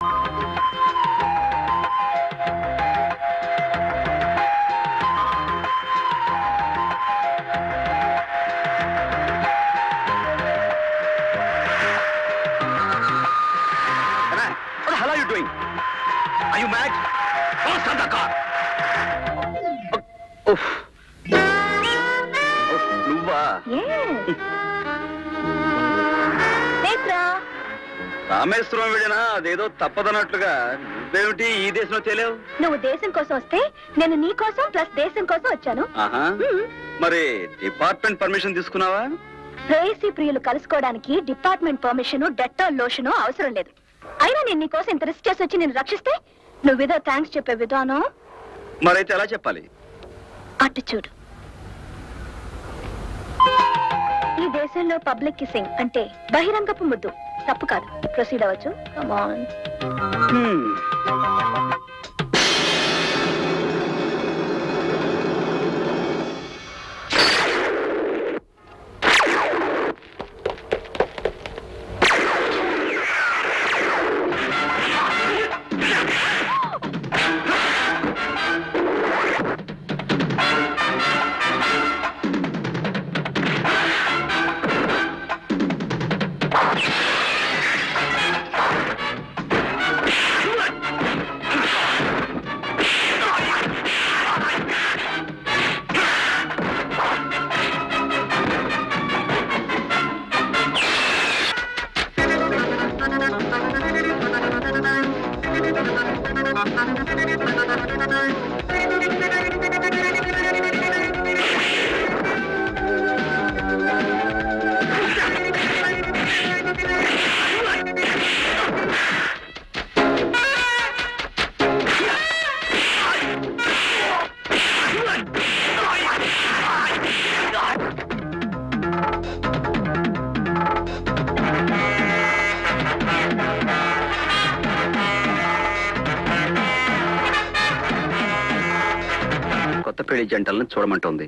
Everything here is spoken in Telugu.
What the hell are you doing? Are you mad? Don't start the car. Oof. నువ్వా? రామేశ్వరం వెళ్ళినా అదేదో తప్పదన్నట్లుగా నువ్వేమిటి ఈ దేశంలో తెలియవు? నువ్వు దేశం కోసం వస్తే నేను నీ కోసం ప్లస్ దేశం కోసం వచ్చాను. మరి డిపార్ట్మెంట్ పర్మిషన్ తీసుకున్నావా? ప్రేయసీ ప్రియులు కలుసుకోవడానికి డిపార్ట్మెంట్ పర్మిషన్ డెటాల్ లోషన్ అవసరం లేదు. అయినా నేను నీ కోసం ఇంత రిస్క్ చేసి వచ్చి నేను రక్షిస్తే నువ్వేదో థ్యాంక్స్ చెప్పే విధానం. మరైతే ఎలా చెప్పాలి? అటు చూడు. ఈ దేశంలో పబ్లిక్ కిసింగ్ అంటే బహిరంగపు ముద్దు తప్పు కాదు. ప్రొసీడ్ అవ్వచ్చు. Come on. కొత్త పెళ్లి జంటలను చూడమంటోంది.